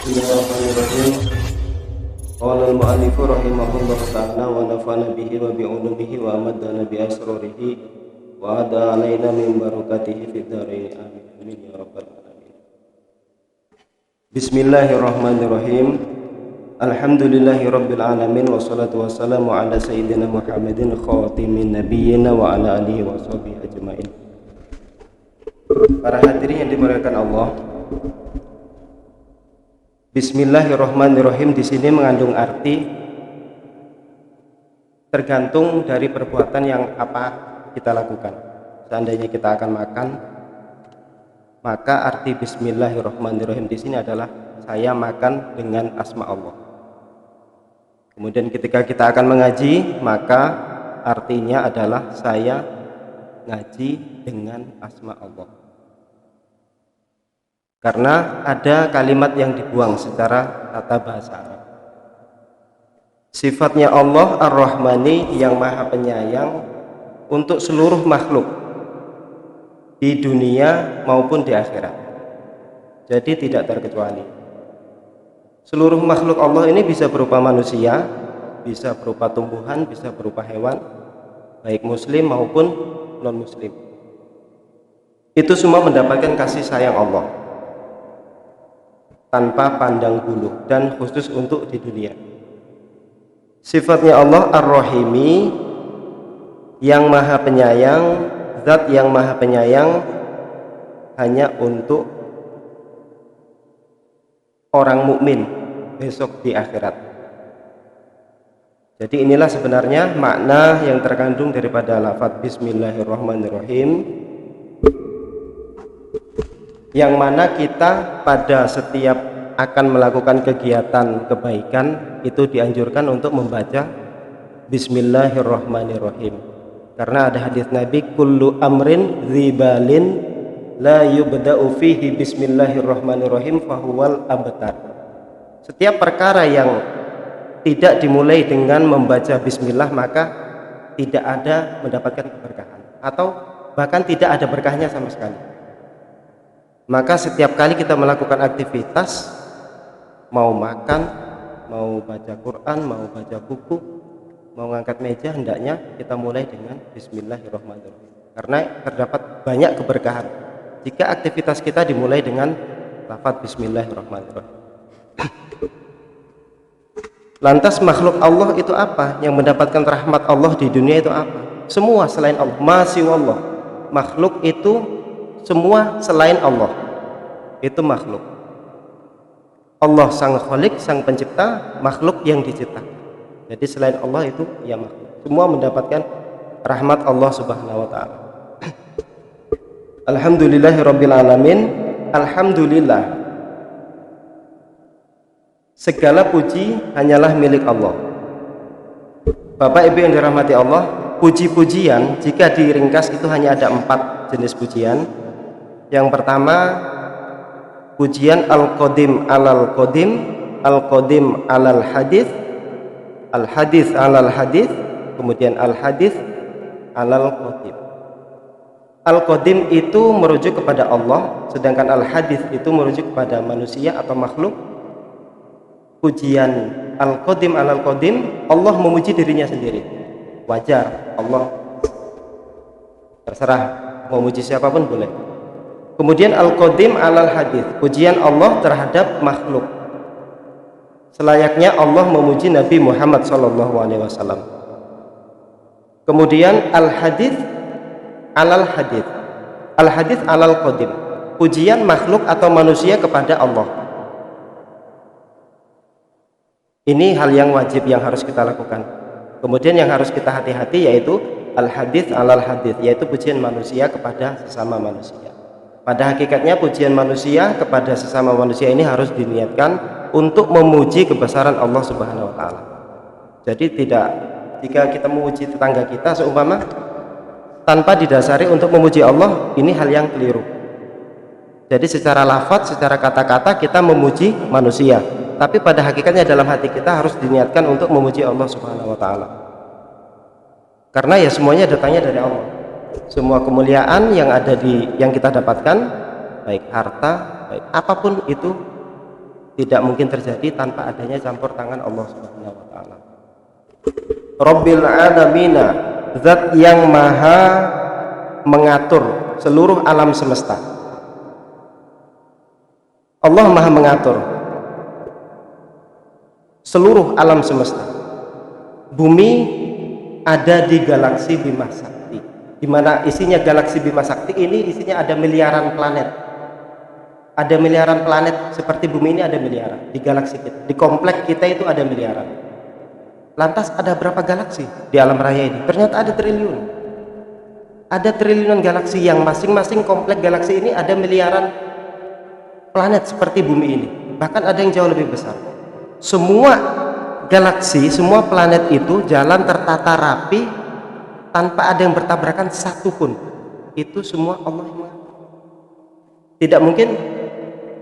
Bismillahirrahmanirrahim. Qala al-mu'allif rahimahullah ta'ala wa nafa'ana bihi wa bi'ulumihi wa amadana bi asrarihi wa ada alaina min barakatihi fid dharain amin amin ya rabbal alamin. Bismillahirrahmanirrahim. Alhamdulillahi rabbil alamin wassalatu wassalamu ala sayyidina Muhammadin khatimin nabiyyina wa ala alihi wa sahbihi ajmain. Para hadirin yang dimuliakan Allah, Bismillahirrahmanirrahim di sini mengandung arti tergantung dari perbuatan yang apa kita lakukan. Seandainya kita akan makan, maka arti Bismillahirrahmanirrahim di sini adalah saya makan dengan asma Allah. Kemudian ketika kita akan mengaji, maka artinya adalah saya ngaji dengan asma Allah. Karena ada kalimat yang dibuang secara tata bahasa Arab. Sifatnya Allah Ar-Rahmani yang maha penyayang untuk seluruh makhluk di dunia maupun di akhirat. Jadi tidak terkecuali. Seluruh makhluk Allah ini bisa berupa manusia, bisa berupa tumbuhan, bisa berupa hewan, baik muslim maupun non muslim. Itu semua mendapatkan kasih sayang Allah tanpa pandang bulu, dan khusus untuk di dunia. Sifatnya Allah Ar-Rahimi yang maha penyayang, zat yang maha penyayang hanya untuk orang mukmin besok di akhirat. Jadi inilah sebenarnya makna yang terkandung daripada lafaz Bismillahirrahmanirrahim, yang mana kita pada setiap akan melakukan kegiatan kebaikan itu dianjurkan untuk membaca Bismillahirrahmanirrahim. Karena ada hadis Nabi, kullu amrin dzibalin la yubda'u fihi Bismillahirrahmanirrahim fahuwal abtar. Setiap perkara yang tidak dimulai dengan membaca bismillah maka tidak ada mendapatkan keberkahan, atau bahkan tidak ada berkahnya sama sekali. Maka setiap kali kita melakukan aktivitas, mau makan, mau baca Quran, mau baca buku, mau ngangkat meja, hendaknya kita mulai dengan Bismillahirrahmanirrahim. Karena terdapat banyak keberkahan jika aktivitas kita dimulai dengan lafaz Bismillahirrahmanirrahim. Lantas makhluk Allah itu apa? Yang mendapatkan rahmat Allah di dunia itu apa? Semua selain Allah, masih Allah. Makhluk itu semua selain Allah itu makhluk. Allah sang khalik, sang pencipta, makhluk yang diciptakan. Jadi selain Allah itu ya makhluk. Semua mendapatkan rahmat Allah Subhanahu wa taala. Alhamdulillahirabbil alamin. Alhamdulillah, segala puji hanyalah milik Allah. Bapak Ibu yang dirahmati Allah, puji-pujian jika diringkas itu hanya ada 4 jenis pujian. Yang pertama, pujian al-qadim alal qadim, al-qadim alal hadith, al-hadith alal hadith, kemudian al-hadith alal qadim. Al-qadim itu merujuk kepada Allah, sedangkan al-hadith itu merujuk kepada manusia atau makhluk. Pujian al-qadim alal qadim, Allah memuji dirinya sendiri. Wajar, Allah terserah mau memuji siapapun boleh. Kemudian al-qadim alal hadith, pujian Allah terhadap makhluk, selayaknya Allah memuji Nabi Muhammad SAW. Kemudian al-hadith alal hadith, al-hadith alal qadim, pujian makhluk atau manusia kepada Allah. Ini hal yang wajib yang harus kita lakukan. Kemudian yang harus kita hati-hati yaitu al-hadith alal hadith, yaitu pujian manusia kepada sesama manusia. Pada hakikatnya pujian manusia kepada sesama manusia ini harus diniatkan untuk memuji kebesaran Allah Subhanahu wa taala. Jadi tidak, jika kita memuji tetangga kita seumpama tanpa didasari untuk memuji Allah, ini hal yang keliru. Jadi secara lafaz, secara kata-kata kita memuji manusia, tapi pada hakikatnya dalam hati kita harus diniatkan untuk memuji Allah Subhanahu wa taala. Karena ya semuanya datangnya dari Allah. Semua kemuliaan yang kita dapatkan, baik harta, baik apapun itu tidak mungkin terjadi tanpa adanya campur tangan Allah Subhanahu wa taala. Rabbil alamina, zat yang maha mengatur seluruh alam semesta. Allah maha mengatur seluruh alam semesta. Bumi ada di galaksi Bima Sakti, di mana isinya galaksi Bima Sakti ini isinya ada miliaran planet. Ada miliaran planet seperti bumi ini, ada miliaran di galaksi kita. Di komplek kita itu ada miliaran. Lantas ada berapa galaksi di alam raya ini? Ternyata ada triliun. Ada triliunan galaksi yang masing-masing komplek galaksi ini ada miliaran planet seperti bumi ini. Bahkan ada yang jauh lebih besar. Semua galaksi, semua planet itu jalan tertata rapi tanpa ada yang bertabrakan satupun. Itu semua Allah yang mengatur. Tidak mungkin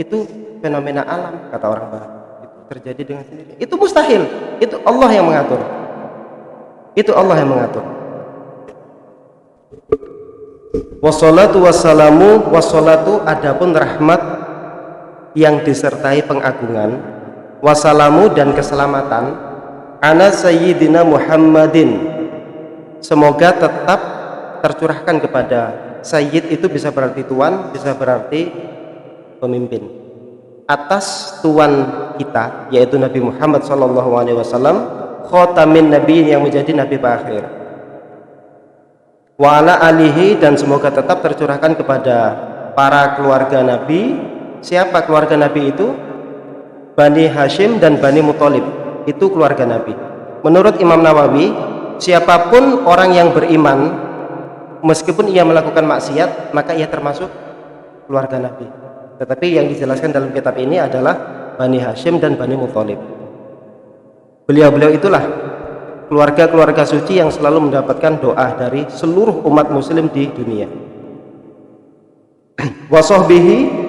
itu fenomena alam, kata orang barat, itu terjadi dengan sendiri. Itu mustahil. Itu Allah yang mengatur. Itu Allah yang mengatur. Wassalatu wassalamu, wassalatu adapun rahmat yang disertai pengagungan, wassalamu dan keselamatan, ana sayyidina Muhammadin, semoga tetap tercurahkan kepada sayyid. Itu bisa berarti tuan, bisa berarti pemimpin, atas tuan kita yaitu Nabi Muhammad SAW, khotamin nabiin, yang menjadi nabi akhir, wa ala alihi, dan semoga tetap tercurahkan kepada para keluarga Nabi. Siapa keluarga Nabi itu? Bani Hashim dan Bani Muthalib, itu keluarga Nabi. Menurut Imam Nawawi, siapapun orang yang beriman meskipun ia melakukan maksiat, maka ia termasuk keluarga Nabi. Tetapi yang dijelaskan dalam kitab ini adalah Bani Hashim dan Bani Muthalib. Beliau-beliau itulah keluarga-keluarga suci yang selalu mendapatkan doa dari seluruh umat muslim di dunia. Wasahbihi,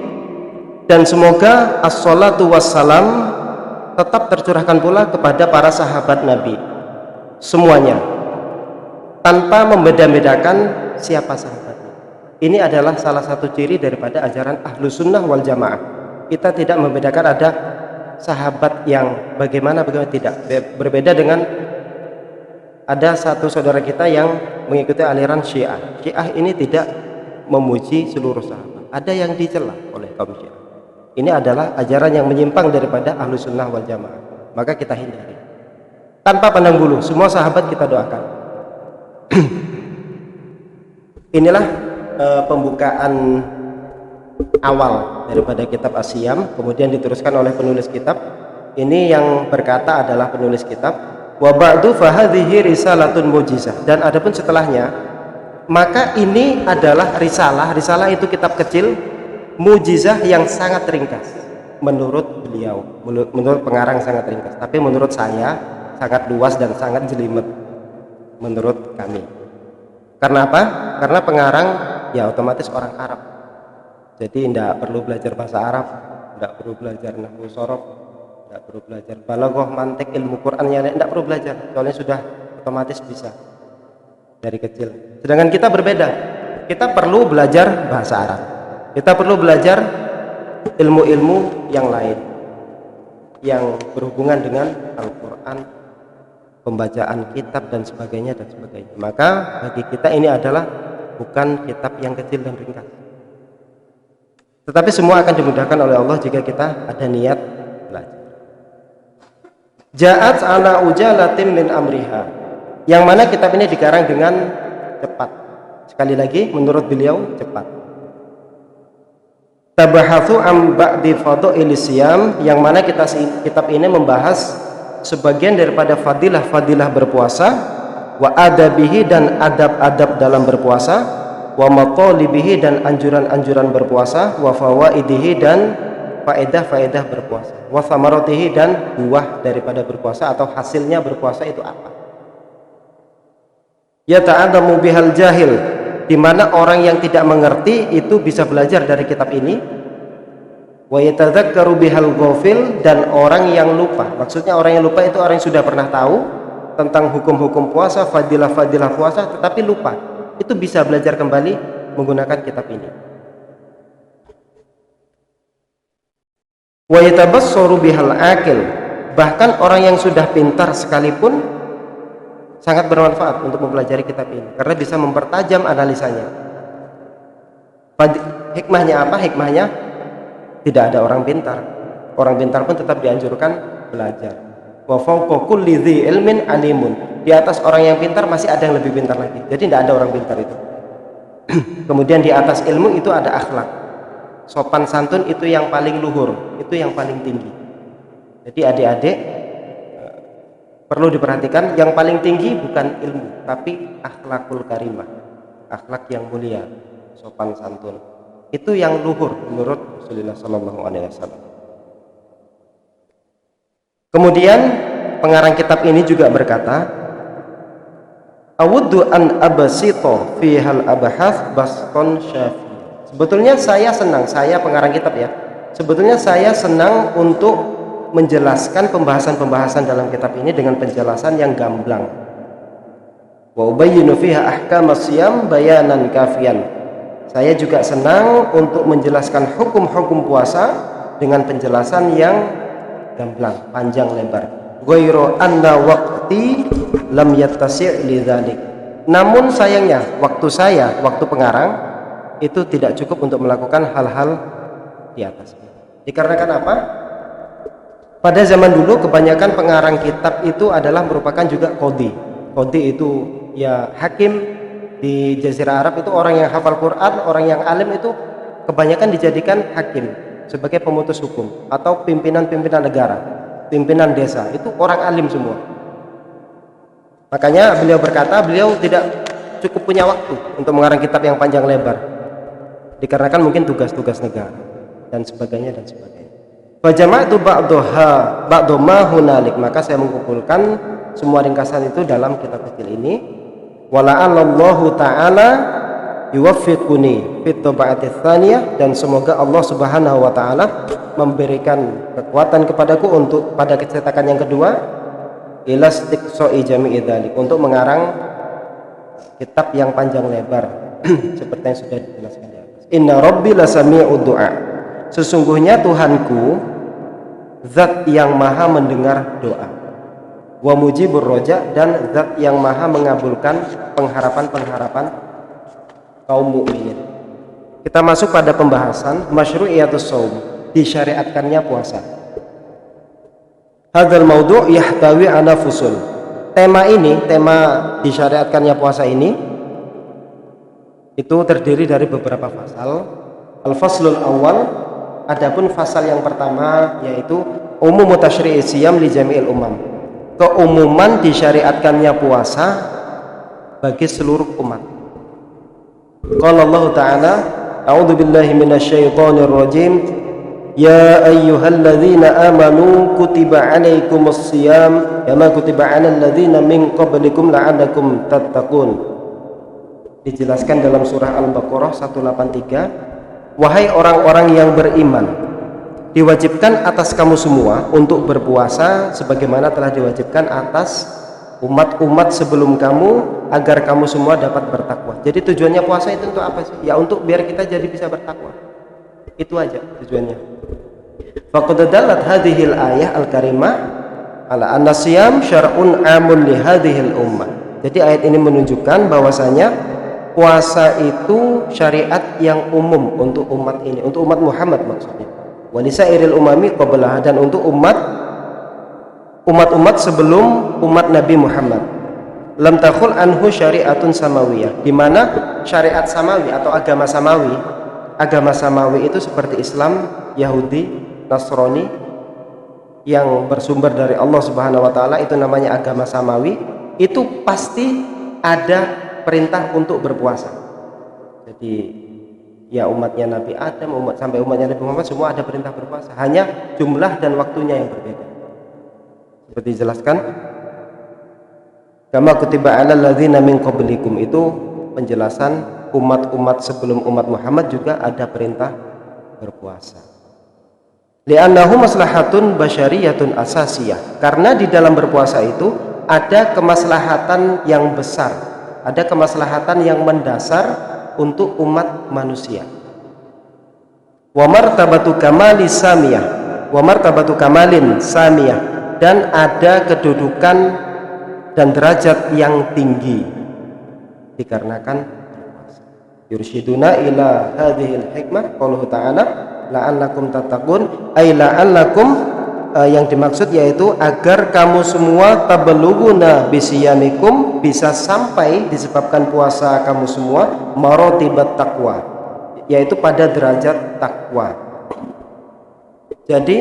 dan semoga as-salatu wassalam tetap tercurahkan pula kepada para sahabat Nabi semuanya, tanpa membeda-bedakan siapa sahabatnya. Ini adalah salah satu ciri daripada ajaran Ahlus Sunnah wal Jamaah. Kita tidak membedakan ada sahabat yang bagaimana tidak. Berbeda dengan ada satu saudara kita yang mengikuti aliran Syiah. Syiah ini tidak memuji seluruh sahabat. Ada yang dicela oleh kaum Syiah. Ini adalah ajaran yang menyimpang daripada Ahlus Sunnah wal Jamaah. Maka kita hindari. Tanpa pandang bulu, semua sahabat kita doakan. Inilah pembukaan awal daripada kitab As-Siyam, kemudian diteruskan oleh penulis kitab. Ini yang berkata adalah penulis kitab, wa ba'du fa hadhihi risalatun mujizah, dan adapun setelahnya maka ini adalah risalah. Risalah itu kitab kecil, mujizah yang sangat ringkas. Menurut beliau, menurut pengarang sangat ringkas, tapi menurut saya sangat luas dan sangat jelimet menurut kami. Karena apa? Karena pengarang ya otomatis orang Arab, jadi tidak perlu belajar bahasa Arab, tidak perlu belajar nahwu sorof, tidak perlu belajar balaghah, mantik, ilmu Quran, yang tidak perlu belajar, soalnya sudah otomatis bisa dari kecil. Sedangkan kita berbeda, kita perlu belajar bahasa Arab, kita perlu belajar ilmu-ilmu yang lain yang berhubungan dengan Al-Quran, pembacaan kitab dan sebagainya dan sebagainya. Maka bagi kita ini adalah bukan kitab yang kecil dan ringkas, tetapi semua akan dimudahkan oleh Allah jika kita ada niat belajar. Ja'at ala ujalatin min amriha, yang mana kitab ini dikarang dengan cepat. Sekali lagi, menurut beliau cepat. Tabahatsu am ba'di fadailis siyam, yang mana kitab ini membahas sebagian daripada fadilah-fadilah berpuasa, wa adabihi, dan adab-adab dalam berpuasa, wa matalibihi, dan anjuran-anjuran berpuasa, wa fawaidihi, dan faedah-faedah berpuasa, wa thamaratihi, dan buah daripada berpuasa atau hasilnya berpuasa itu apa. Yata'adamu bihal jahil, di mana orang yang tidak mengerti itu bisa belajar dari kitab ini. Wa yatadzakkaru bihal ghafil, dan orang yang lupa, maksudnya orang yang lupa itu orang yang sudah pernah tahu tentang hukum-hukum puasa, fadilah-fadilah puasa, tetapi lupa, itu bisa belajar kembali menggunakan kitab ini. Wa yatabassaru bihal akil. Bahkan orang yang sudah pintar sekalipun sangat bermanfaat untuk mempelajari kitab ini karena bisa mempertajam analisanya. Hikmahnya apa? Hikmahnya tidak ada orang pintar. Orang pintar pun tetap dianjurkan belajar. Wa fawqa kulli dzi ilmin alimun. Di atas orang yang pintar masih ada yang lebih pintar lagi. Jadi tidak ada orang pintar itu. Kemudian di atas ilmu itu ada akhlak. Sopan santun itu yang paling luhur, itu yang paling tinggi. Jadi adik-adik perlu diperhatikan, yang paling tinggi bukan ilmu, tapi akhlakul karimah, akhlak yang mulia, sopan santun. Itu yang luhur menurut Rasulullah SAW. Kemudian pengarang kitab ini juga berkata, awuddu an abasito fihal abahath baston syafi. Sebetulnya saya senang, saya pengarang kitab ya, sebetulnya saya senang untuk menjelaskan pembahasan-pembahasan dalam kitab ini dengan penjelasan yang gamblang. Wa ubayyinu fiha ahkamas siyam bayanan kafian. Saya juga senang untuk menjelaskan hukum-hukum puasa dengan penjelasan yang gamblang, panjang lebar. Ghairu anna waqti lam yattasi' lidzalik. Namun sayangnya waktu pengarang itu tidak cukup untuk melakukan hal-hal di atas. Dikarenakan apa? Pada zaman dulu kebanyakan pengarang kitab itu adalah merupakan juga qadhi. Qadhi itu ya hakim di Jazirah Arab, itu orang yang hafal Quran, orang yang alim itu kebanyakan dijadikan hakim sebagai pemutus hukum, atau pimpinan-pimpinan negara, pimpinan desa, itu orang alim semua. Makanya beliau berkata beliau tidak cukup punya waktu untuk mengarang kitab yang panjang lebar, dikarenakan mungkin tugas-tugas negara dan sebagainya dan sebagainya. Fajama'tu ba'du ma hunalik, maka saya mengumpulkan semua ringkasan itu dalam kitab kecil ini. Wala'allahu ta'ala yuwaffiquni fit tab'ati tsaniyah, dan semoga Allah Subhanahu wa taala memberikan kekuatan kepadaku untuk pada cetakan yang kedua, ila istiqsa'i jami'i dzalik, untuk mengarang kitab yang panjang lebar seperti yang sudah dijelaskan di atas. Inna rabbi lasami'ud du'a, sesungguhnya Tuhanku zat yang maha mendengar doa, wa mujibur roja, dan zat yang maha mengabulkan pengharapan-pengharapan kaum mukminin. Kita masuk pada pembahasan masyru'iyatus shaum, disyariatkannya puasa. Hadzal maudhu' yahtawi ala fusul. Tema disyariatkannya puasa ini itu terdiri dari beberapa fasal. Al-faslul awal, adapun fasal yang pertama yaitu umum tasyri'i siyam li jami'il umam. Keumuman disyariatkannya puasa bagi seluruh umat. Qala Allah Ta'ala, a'udzu billahi minasyaitonir rajim, ya ayyuhalladzina amanu kutiba 'alaikumus shiyam kama kutiba 'alal ladzina min qablikum la'allakum tattaqun. Dijelaskan dalam surah Al-Baqarah 183, wahai orang-orang yang beriman, diwajibkan atas kamu semua untuk berpuasa sebagaimana telah diwajibkan atas umat-umat sebelum kamu, agar kamu semua dapat bertakwa. Jadi tujuannya puasa itu untuk apa sih? Ya untuk biar kita jadi bisa bertakwa. Itu aja tujuannya. Faqad dallat hadhil ayah al-karimah ala anna siyam syar'un 'amun li hadhil ummah. Jadi ayat ini menunjukkan bahwasanya puasa itu syariat yang umum untuk umat ini, untuk umat Muhammad maksudnya. Wa lisairil umami qablaha, dan untuk umat-umat sebelum umat Nabi Muhammad. Lam takhul anhu syariatun samawiyah, di mana syariat samawi atau agama samawi itu seperti Islam, Yahudi, Nasrani yang bersumber dari Allah Subhanahu wa taala, itu namanya agama samawi. Itu pasti ada perintah untuk berpuasa. Jadi ya umatnya Nabi Adam sampai umatnya Nabi Muhammad semua ada perintah berpuasa, hanya jumlah dan waktunya yang berbeda. Seperti dijelaskan, kama kutiba 'alal ladzina min qablikum, itu penjelasan umat-umat sebelum umat Muhammad juga ada perintah berpuasa. Li'annahu maslahatun basyariyatun asasiyah, karena di dalam berpuasa itu ada kemaslahatan yang besar, ada kemaslahatan yang mendasar untuk umat manusia. Wa martabatu kamali samiyah, wa martabatu kamalin samiyah, dan ada kedudukan dan derajat yang tinggi dikarenakan berpuasa. Yursyiduna ila hadhil hikmah qauluhu ta'ala la'allakum tattaqun, ay la'allakum, yang dimaksud yaitu agar kamu semua tabaluguna bisiyamikum, bisa sampai disebabkan puasa kamu semua marotibat taqwa, yaitu pada derajat takwa. Jadi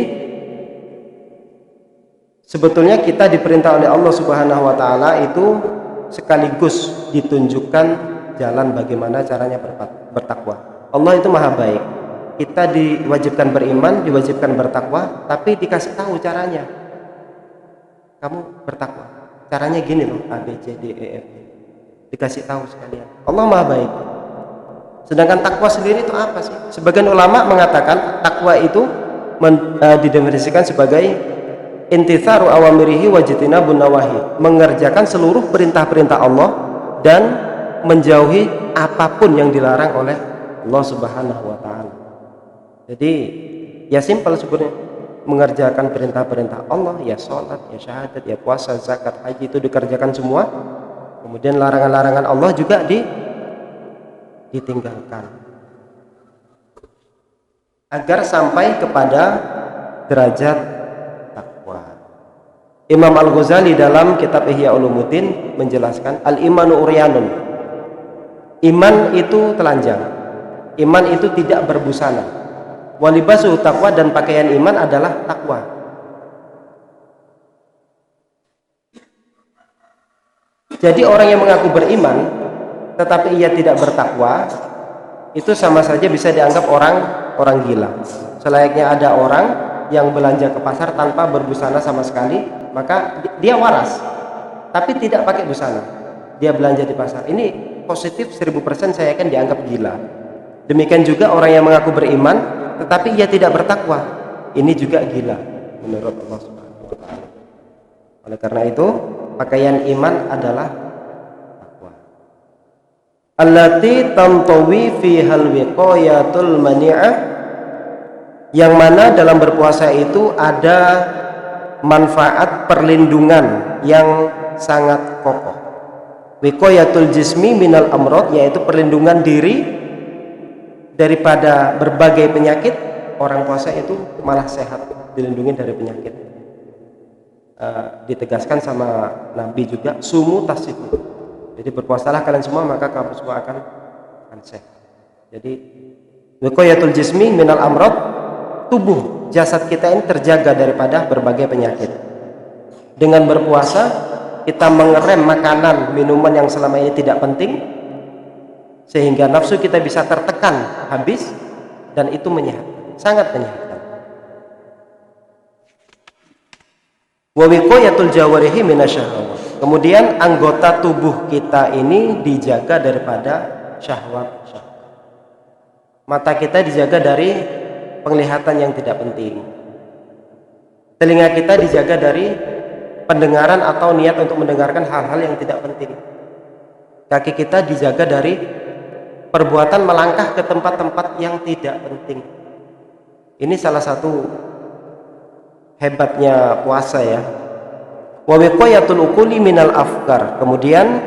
sebetulnya kita diperintah oleh Allah Subhanahu wa taala itu sekaligus ditunjukkan jalan bagaimana caranya bertakwa. Allah itu maha baik. Kita diwajibkan beriman, diwajibkan bertakwa, tapi dikasih tahu caranya. Kamu bertakwa, caranya gini loh, A, B, C, D, E, F. Dikasih tahu sekalian. Allah maha baik. Sedangkan takwa sendiri itu apa sih? Sebagian ulama mengatakan takwa itu didefinisikan sebagai intitharu awamirihi wajtinabun nawahi, mengerjakan seluruh perintah-perintah Allah dan menjauhi apapun yang dilarang oleh Allah Subhanahu wa taala. Jadi ya simpel sebenarnya, mengerjakan perintah-perintah Allah, ya sholat, ya syahadat, ya puasa, zakat, haji, itu dikerjakan semua. Kemudian larangan-larangan Allah juga ditinggalkan, agar sampai kepada derajat takwa. Imam Al-Ghazali dalam kitab Ihya Ulumuddin menjelaskan al-imanu uryanun, iman itu telanjang, iman itu tidak berbusana. Walibasu takwa, dan pakaian iman adalah takwa. Jadi orang yang mengaku beriman tetapi ia tidak bertakwa, itu sama saja bisa dianggap orang gila. Selayaknya ada orang yang belanja ke pasar tanpa berbusana sama sekali, maka dia waras tapi tidak pakai busana, dia belanja di pasar. Ini positif 1000% saya akan dianggap gila. Demikian juga orang yang mengaku beriman tetapi ia tidak bertakwa, ini juga gila menurut Allah Subhanahu wa taala. Oleh karena itu, pakaian iman adalah takwa. Allati tantawi fihal wiqayatul mani'ah, yang mana dalam berpuasa itu ada manfaat perlindungan yang sangat kokoh. Wiqayatul jismi minal amrad, yaitu perlindungan diri daripada berbagai penyakit. Orang puasa itu malah sehat, dilindungi dari penyakit. Ditegaskan sama Nabi juga, sumu tasihu. Jadi berpuasalah kalian semua, maka kamu semua akan sehat. Jadi wiqayatul jismi minal amrad, tubuh jasad kita ini terjaga daripada berbagai penyakit. Dengan berpuasa kita mengerem makanan, minuman yang selama ini tidak penting, sehingga nafsu kita bisa tertekan habis, dan itu menyehatkan, sangat menyehatkan. Wa wiqayatul jawarihi minasyahawat, kemudian anggota tubuh kita ini dijaga daripada syahwat. Mata kita dijaga dari penglihatan yang tidak penting, telinga kita dijaga dari pendengaran atau niat untuk mendengarkan hal-hal yang tidak penting, kaki kita dijaga dari perbuatan melangkah ke tempat-tempat yang tidak penting. Ini salah satu hebatnya puasa ya. Wa wiqayatul uquli minal afkar, kemudian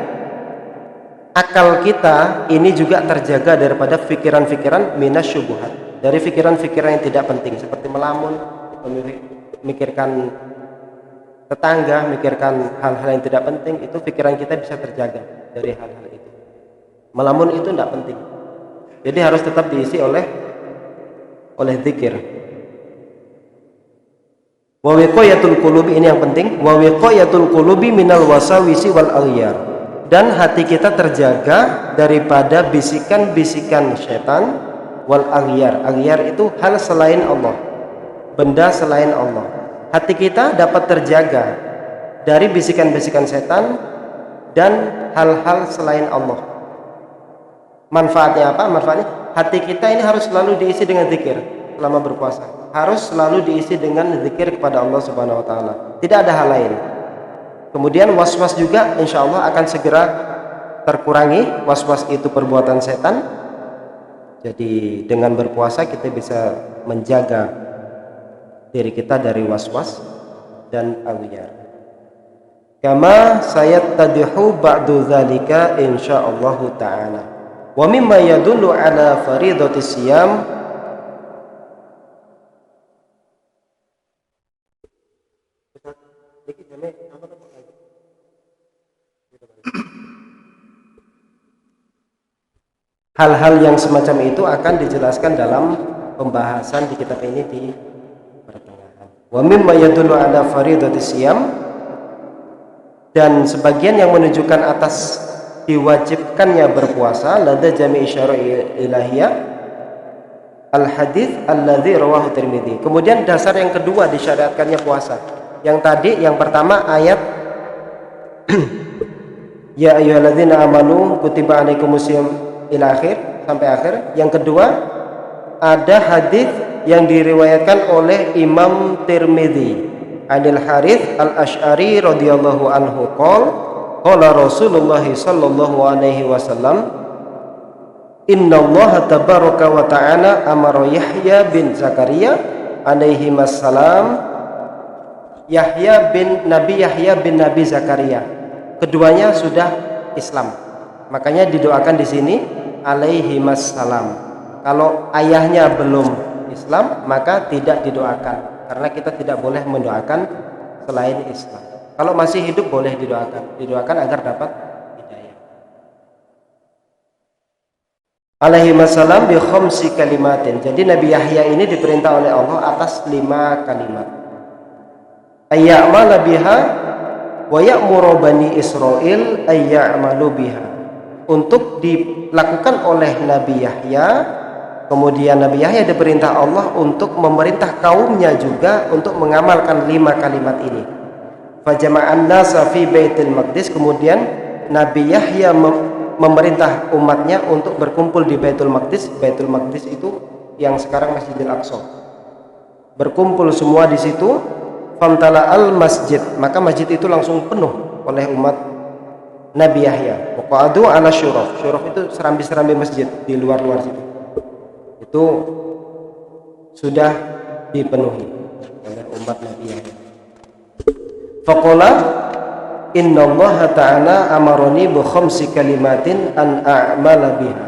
akal kita ini juga terjaga daripada pikiran-pikiran minasyubuhat, dari pikiran-pikiran yang tidak penting seperti melamun, memikirkan tetangga, memikirkan hal-hal yang tidak penting. Itu pikiran kita bisa terjaga dari hal-hal itu. Melamun itu tidak penting, jadi harus tetap diisi oleh zikir. Wa wiqayatul qulubi, ini yang penting, wa wiqayatul qulubi minal wasawisi wal aghyar, dan hati kita terjaga daripada bisikan-bisikan setan, wal aghyar. Aghyar itu hal selain Allah, benda selain Allah. Hati kita dapat terjaga dari bisikan-bisikan setan dan hal-hal selain Allah. Manfaatnya apa? Manfaatnya hati kita ini harus selalu diisi dengan zikir selama berpuasa. Harus selalu diisi dengan zikir kepada Allah Subhanahu wa taala. Tidak ada hal lain. Kemudian was-was juga insya Allah akan segera terkurangi. Was-was itu perbuatan setan. Jadi dengan berpuasa kita bisa menjaga diri kita dari was-was dan awyar. Kama sayattadihu ba'du dzalika insyaallah taala. Wa mimma yadullu ala fariidati siyam hal-hal yang semacam itu akan dijelaskan dalam pembahasan di kitab ini di pertengahan. Wa mimma yadullu ala fariidati siyam, dan sebagian yang menunjukkan atas diwajibkannya berpuasa lada jami' syara'i ilahiyah al hadits alladzi rawahu Tirmidzi. Kemudian dasar yang kedua disyariatkannya puasa. Yang tadi yang pertama ayat ya ayyuhalladzina amanu kutiba alaikumusiyam ila akhir sampai akhir. Yang kedua ada hadis yang diriwayatkan oleh Imam Tirmidzi Anil Harits Al-Asy'ari radhiyallahu anhu qala Rasulullah sallallahu alaihi wasallam innallaha tabaraka wa ta'ala amara Yahya bin Zakaria alaihi wassalam Nabi Yahya bin Nabi Zakaria, keduanya sudah Islam, makanya didoakan di sini alaihi wassalam. Kalau ayahnya belum Islam maka tidak didoakan, karena kita tidak boleh mendoakan selain Islam. Kalau masih hidup boleh didoakan agar dapat hidayah. Alaihi wassalam bi khamsi kalimatin. Jadi Nabi Yahya ini diperintah oleh Allah atas 5 kalimat. Ayya'mala biha wa ya'muru bani Israil ayya'malu biha. Untuk dilakukan oleh Nabi Yahya. Kemudian Nabi Yahya diperintah Allah untuk memerintah kaumnya juga untuk mengamalkan 5 kalimat ini. Fajama'an nasa fi Baitul Maqdis. Kemudian Nabi Yahya memerintah umatnya untuk berkumpul di Baitul Maqdis. Baitul Maqdis itu yang sekarang Masjidil Aqsa. Berkumpul semua di situ. Famtala al masjid, maka masjid itu langsung penuh oleh umat Nabi Yahya. Waqadu ala syuraf. Syuraf itu serambi-serambi masjid di luar-luar situ. Itu sudah dipenuhi oleh umat Nabi Yahya. Faqala innallaha ta'ala amaroni bi khamsi kalimatin an a'mala biha.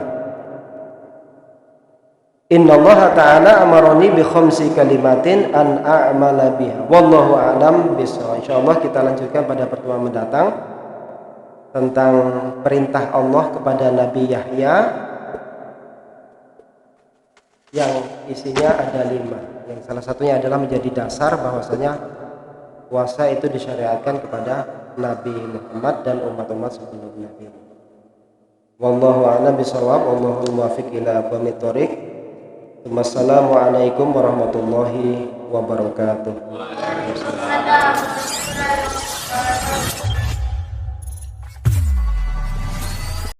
Innallaha ta'ala amaroni bi khamsi kalimatin an a'mala biha. Wallahu a'lam bishawab. Insyaallah kita lanjutkan pada pertemuan mendatang tentang perintah Allah kepada Nabi Yahya yang isinya ada 5. Yang salah satunya adalah menjadi dasar bahwasanya puasa itu disyariatkan kepada Nabi Muhammad dan umat-umat sebelum Nabi. Wallahu a'lam bishawab. Wallahul muwaffiq ila aqwamit thoriq. Wassalamualaikum warahmatullahi wabarakatuh. Waalaikumsalam.